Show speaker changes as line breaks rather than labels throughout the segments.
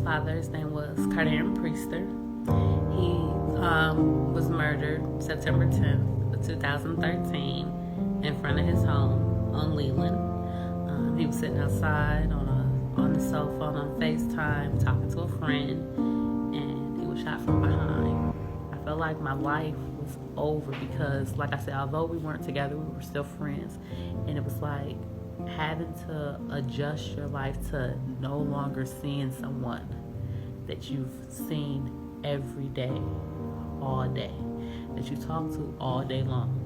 father, his name was Cardereon Preister. He was murdered September 10th of 2013 in front of his home on Leland. He was sitting outside on the cell phone on FaceTime talking to a friend, and he was shot from behind. I felt like my life was over because, like I said, although we weren't together, we were still friends, and it was like having to adjust your life to no longer seeing someone that you've seen every day, all day, that you talk to all day long.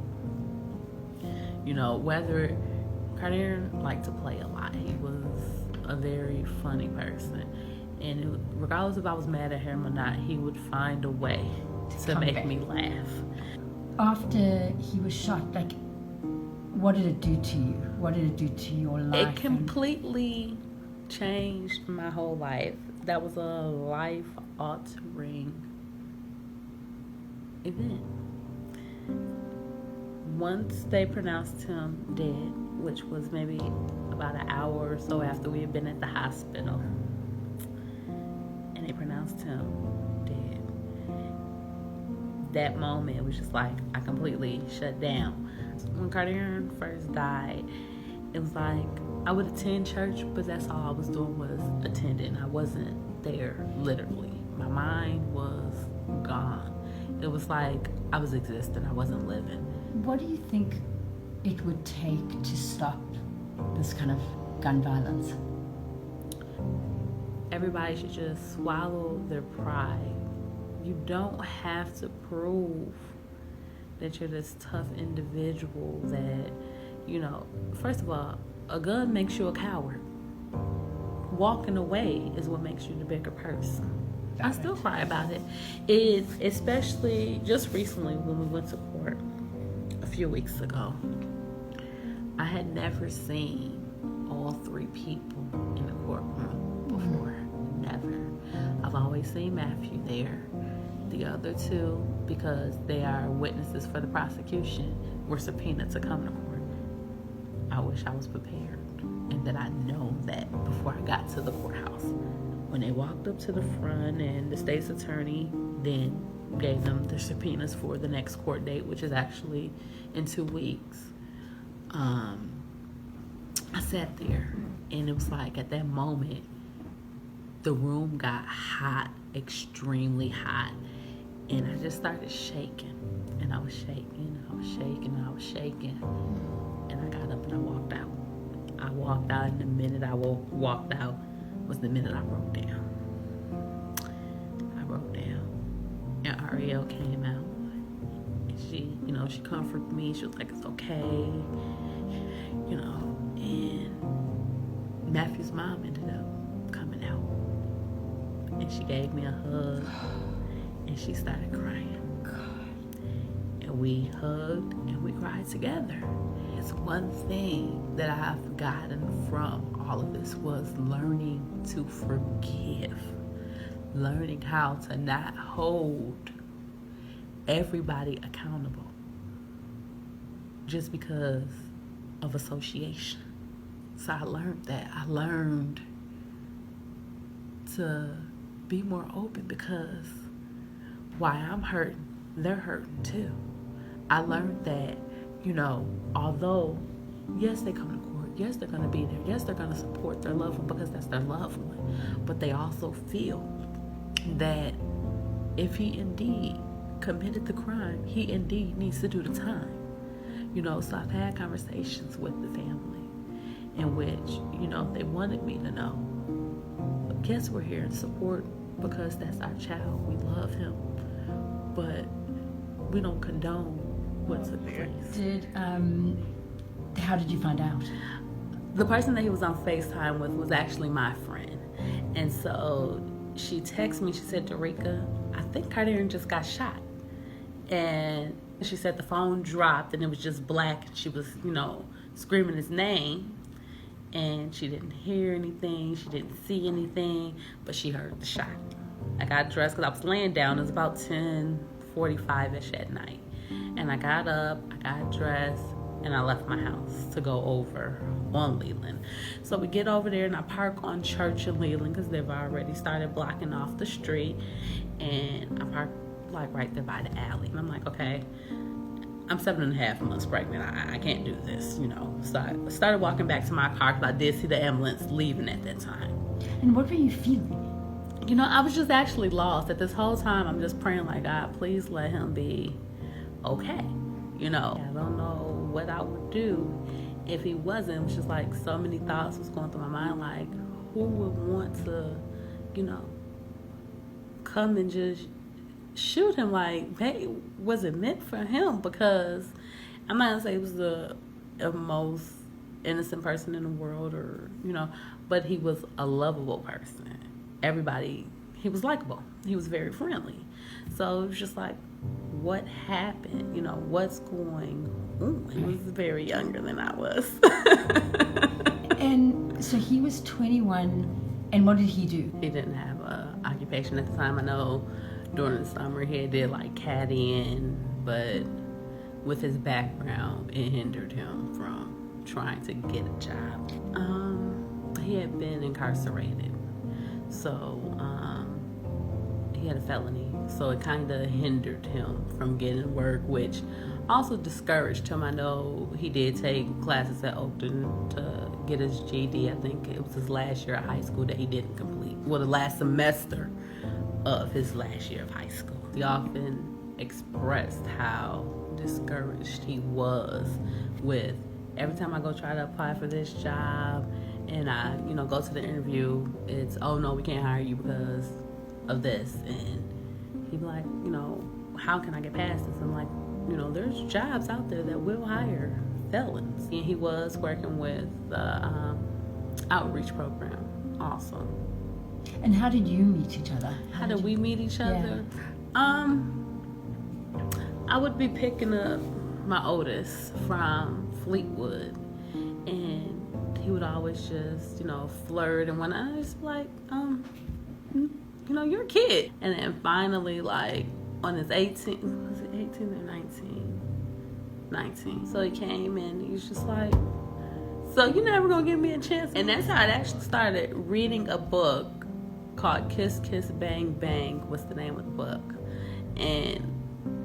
You know, whether Cardereon liked to play a lot, he was a very funny person, and regardless if I was mad at him or not, he would find a way to make me laugh.
After he was shot, like, what did it do to you? What did it do to your life?
It completely changed my whole life. That was a life-altering event. Once they pronounced him dead, which was maybe about an hour or so after we had been at the hospital, and they pronounced him dead, that moment was just like I completely shut down. When Cardereon first died, it was like I would attend church, but that's all I was doing was attending. I wasn't there, literally. My mind was gone. It was like I was existing, I wasn't living.
What do you think it would take to stop this kind of gun violence?
Everybody should just swallow their pride. You don't have to prove that you're this tough individual that, you know, first of all, a gun makes you a coward. Walking away is what makes you the bigger person. I still cry about it. Especially just recently when we went to court a few weeks ago. I had never seen all three people in the courtroom before. Never. I've always seen Matthew there. The other two, because they are witnesses for the prosecution, were subpoenaed to come to court. I wish I was prepared and that I'd known that before I got to the courthouse. When they walked up to the front, and the state's attorney then gave them the subpoenas for the next court date, which is actually in 2 weeks. I sat there, and it was like at that moment, the room got hot, extremely hot, and I just started shaking, and I was shaking, I was shaking, I was shaking, and I got up and I walked out. I walked out, and the minute I walked out was the minute I broke down. I broke down, and Ariel came out, and she comforted me. She was like, "It's okay," and Matthew's mom ended up coming out, and she gave me a hug, and she started crying, and we hugged and we cried together. It's one thing that I've gotten from all of this was learning to forgive, learning how to not hold everybody accountable just because of association. So I learned that. I learned to be more open because while I'm hurting, they're hurting too. I learned that, although, yes, they come to court, yes, they're going to be there, yes, they're going to support their loved one because that's their loved one, but they also feel that if he indeed committed the crime, he indeed needs to do the time. So I've had conversations with the family in which, they wanted me to know, yes, we're here in support because that's our child. We love him, but we don't condone what took place.
How did you find out?
The person that he was on FaceTime with was actually my friend. And so she texted me, she said, "Dereka, I think Cardereon just got shot." And she said the phone dropped and it was just black. And she was, screaming his name. And she didn't hear anything. She didn't see anything. But she heard the shot. I got dressed because I was laying down. It was about 10:45-ish at night. And I got up, I got dressed, and I left my house to go over on Leland. So we get over there and I park on Church and Leland because they've already started blocking off the street, and I park like right there by the alley. And I'm like, okay, I'm 7.5 months pregnant. I can't do this, you know. So I started walking back to my car because I did see the ambulance leaving at that time.
And what were you feeling?
You know, I was just actually lost. At this whole time, I'm just praying like, God, please let him be okay. You know, I don't know what I would do if he wasn't. It was just like so many thoughts was going through my mind. Like, who would want to, you know, come and just shoot him? Like, hey, was it meant for him? Because I'm not going to say he was the most innocent person in the world, or, you know, but he was a lovable person. Everybody, he was likable. He was very friendly. So it was just like, what happened? You know, what's going on? He was very younger than I was.
And so he was 21, and what did he do?
He didn't have an occupation at the time. I know during the summer he did like caddying, but with his background, it hindered him from trying to get a job. He had been incarcerated. So he had a felony, so it kind of hindered him from getting work, which also discouraged him. I know he did take classes at Oakton to get his GED. I think it was his last year of high school that he didn't complete. Well, the last semester of his last year of high school. He often expressed how discouraged he was with every time I go try to apply for this job and I, you know, go to the interview, it's, oh no, we can't hire you because of this. And he'd be like, you know, how can I get past this? I'm like, you know, there's jobs out there that will hire felons. And he was working with the outreach program also.
And how did you meet each other?
How did we meet each other? Yeah. I would be picking up my oldest from Fleetwood, and he would always just, you know, flirt, and when I was like, you know, you're a kid. And then finally, like, on his 18th, was it 18 or 19? 19. So he came and he was just like, so you're never gonna give me a chance? And that's how I actually started reading a book called Kiss Kiss Bang Bang was the name of the book. And,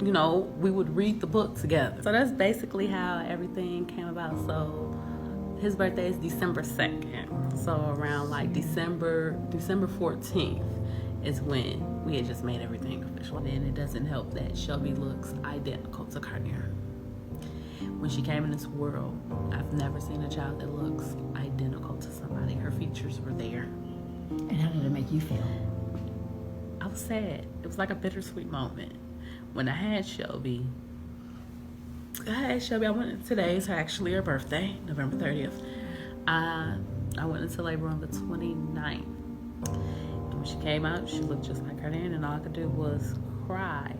you know, we would read the book together. So that's basically how everything came about. So his birthday is December 2nd. So around like December 14th is when we had just made everything official. And it doesn't help that Shelby looks identical to Cardereon. When she came in this world, I've never seen a child that looks identical to somebody. Her features were there.
And how did it make you feel?
I was sad. It was like a bittersweet moment. When I had Shelby, today is actually her birthday, November 30th. I went into labor on the 29th. And when she came out, she looked just like Cardereon, and all I could do was cry.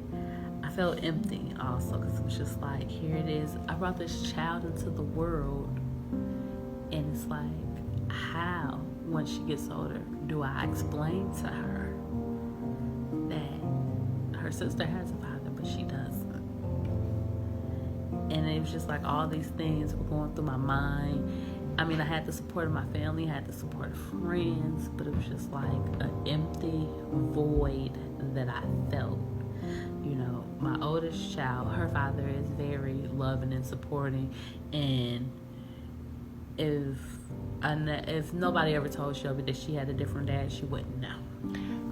I felt empty also, because it was just like, here it is. I brought this child into the world, and it's like, how, when she gets older, do I explain to her that her sister has a father, but she doesn't? And it was just like all these things were going through my mind. I mean, I had the support of my family, I had the support of friends, but it was just like an empty void that I felt. You know, my oldest child, her father is very loving and supporting, and if nobody ever told Shelby that she had a different dad, she wouldn't know.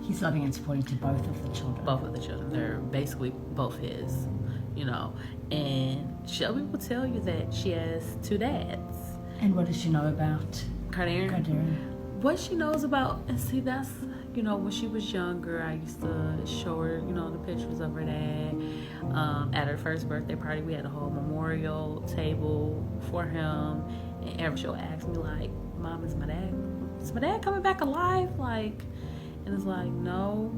He's loving and supporting to both of the children.
Both of the children. They're basically both his, you know. And Shelby will tell you that she has 2 dads.
And what does she know about
Cardereon? What she knows about, and see, that's, you know, when she was younger, I used to show her, you know, the pictures of her dad. At her first birthday party, we had a whole memorial table for him. And every she'll ask me, like, Mom, is my dad coming back alive? Like, and it's like, no.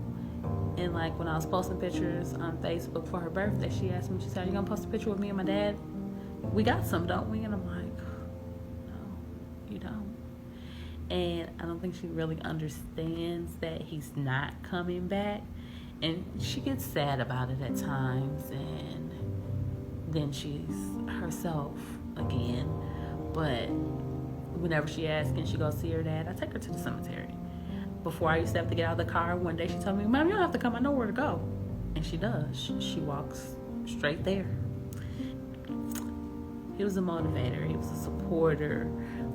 And like when I was posting pictures on Facebook for her birthday, she asked me, she said, are you gonna post a picture with me and my dad? We got some, don't we? And I'm like, no, you don't. And I don't think she really understands that he's not coming back. And she gets sad about it at times, and then she's herself again. But whenever she asks, can she go see her dad, I take her to the cemetery. Before I used to have to get out of the car, one day she told me, Mom, you don't have to come, I know where to go. And she does. She walks straight there. He was a motivator. He was a supporter.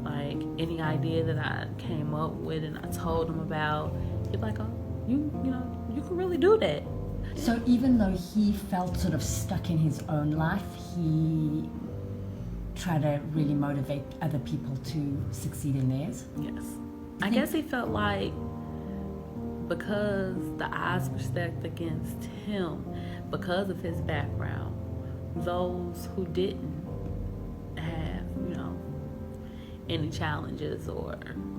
Like, any idea that I came up with and I told him about, he'd be like, oh, you can really do that.
So even though he felt sort of stuck in his own life, he tried to really motivate other people to succeed in theirs?
Yes. I guess he felt like because the odds were stacked against him, because of his background, those who didn't have, any challenges or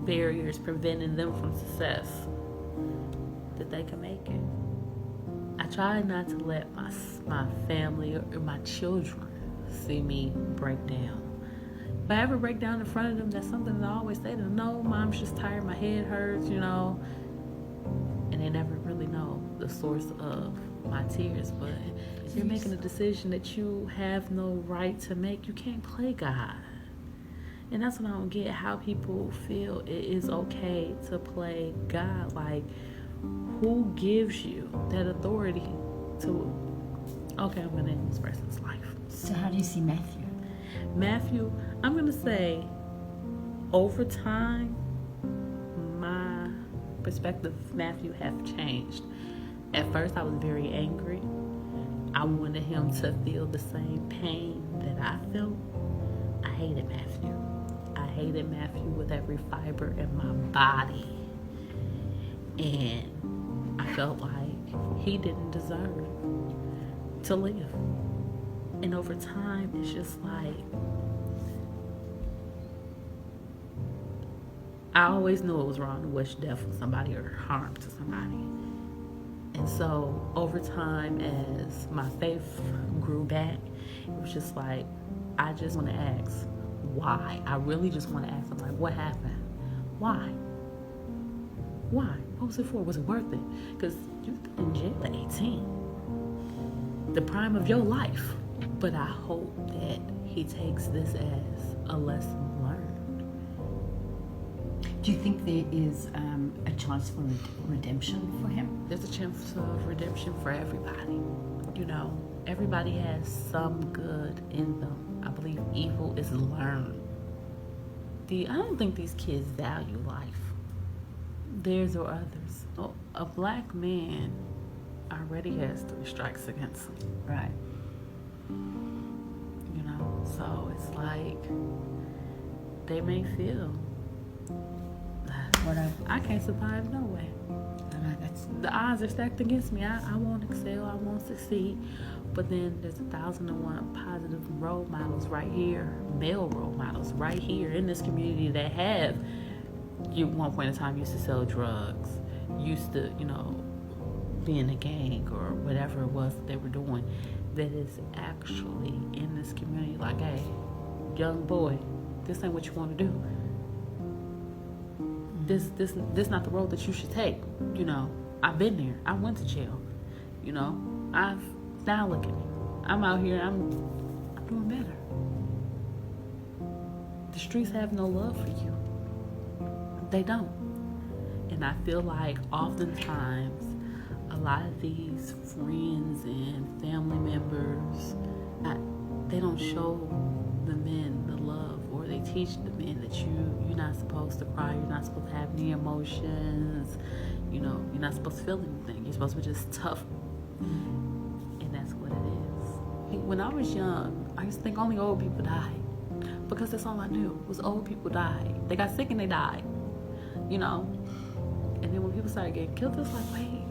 barriers preventing them from success, that they can make it. I try not to let my family or my children see me break down. If I ever break down in front of them, that's something that I always say to them, no, Mom's just tired, my head hurts, and they never really know the source of my tears. But if you're making a decision that you have no right to make, you can't play God. And that's what I don't get, how people feel it is okay to play God. Like, who gives you that authority to, okay, I'm going to end this person's life.
So how do you see Matthew?
Matthew, I'm going to say, over time, my perspective of Matthew have changed. At first, I was very angry. I wanted him to feel the same pain that I felt. I hated Matthew. I hated Matthew with every fiber in my body. And I felt like he didn't deserve to live. And over time, it's just like, I always knew it was wrong to wish death on somebody or harm to somebody. And so over time, as my faith grew back, it was just like, I just want to ask, why? I really just want to ask them, like, what happened? Why? Why? What was it for? Was it worth it? Because you've been in jail at 18. The prime of your life. But I hope that he takes this as a lesson learned.
Do you think there is a chance for redemption for him?
There's a chance of redemption for everybody. Everybody has some good in them. I believe evil is learned. I don't think these kids value life, theirs or others. A black man already has 3 strikes against him.
Right.
So it's like they may feel I can't survive no way. The odds are stacked against me. I won't excel. I won't succeed. But then there's 1,001 positive role models right here, male role models right here in this community that have, at one point in time, used to sell drugs, used to, be in a gang or whatever it was that they were doing, that is actually in this community like, hey, young boy, this ain't what you want to do. This not the road that you should take. I've been there. I went to jail. Now look at me. I'm out here. I'm doing better. The streets have no love for you. They don't. And I feel like oftentimes a lot of these friends and family members, they don't show the men the love, or they teach the men that you're not supposed to cry, you're not supposed to have any emotions, you're not supposed to feel anything. You're supposed to be just tough. And that's what it is. When I was young, I used to think only old people died, because that's all I knew was old people died. They got sick and they died, And then when people started getting killed, it was like, wait,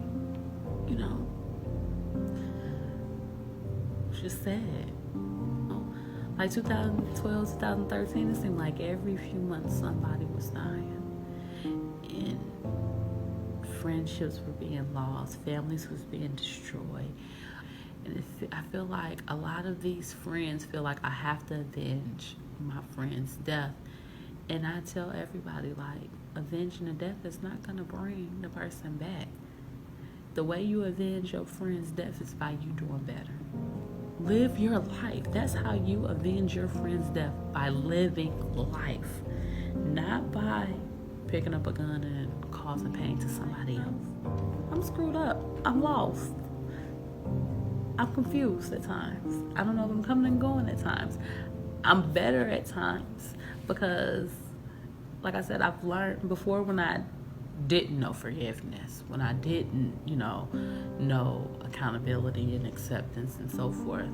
it's just sad. Like 2012, 2013, it seemed like every few months somebody was dying. And friendships were being lost, families was being destroyed. And I feel like a lot of these friends feel like I have to avenge my friend's death. And I tell everybody, like, avenging a death is not going to bring the person back. The way you avenge your friend's death is by you doing better. Live your life. That's how you avenge your friend's death, by living life, not by picking up a gun and causing pain to somebody else. I'm screwed up. I'm lost. I'm confused at times. I don't know if I'm coming and going at times. I'm better at times because, like I said, I've learned before when I didn't know forgiveness, when I didn't, know accountability and acceptance and so forth.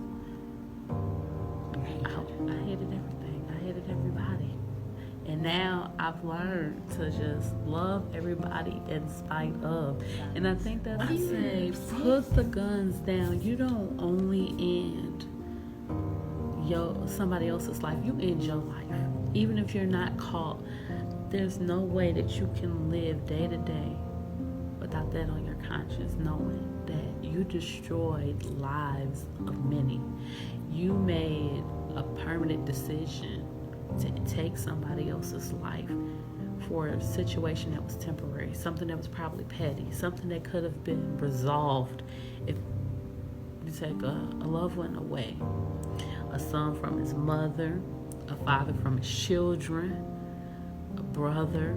I hated everything. I hated everybody. And now I've learned to just love everybody in spite of. And I think that's I say, put the guns down. You don't only end somebody else's life. You end your life. Even if you're not caught, there's no way that you can live day to day without that on your conscience, knowing that you destroyed lives of many. You made a permanent decision to take somebody else's life for a situation that was temporary, something that was probably petty, something that could have been resolved if you take a loved one away, a son from his mother, a father from his children, a brother.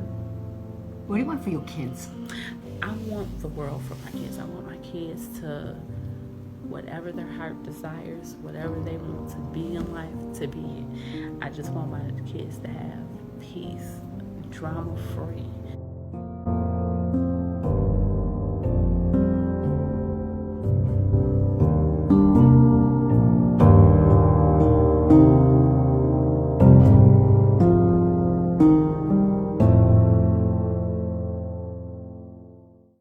What do you want for your kids?
I want the world for my kids. I want my kids to, whatever their heart desires, whatever they want to be in life, to be it. I just want my kids to have peace, drama-free,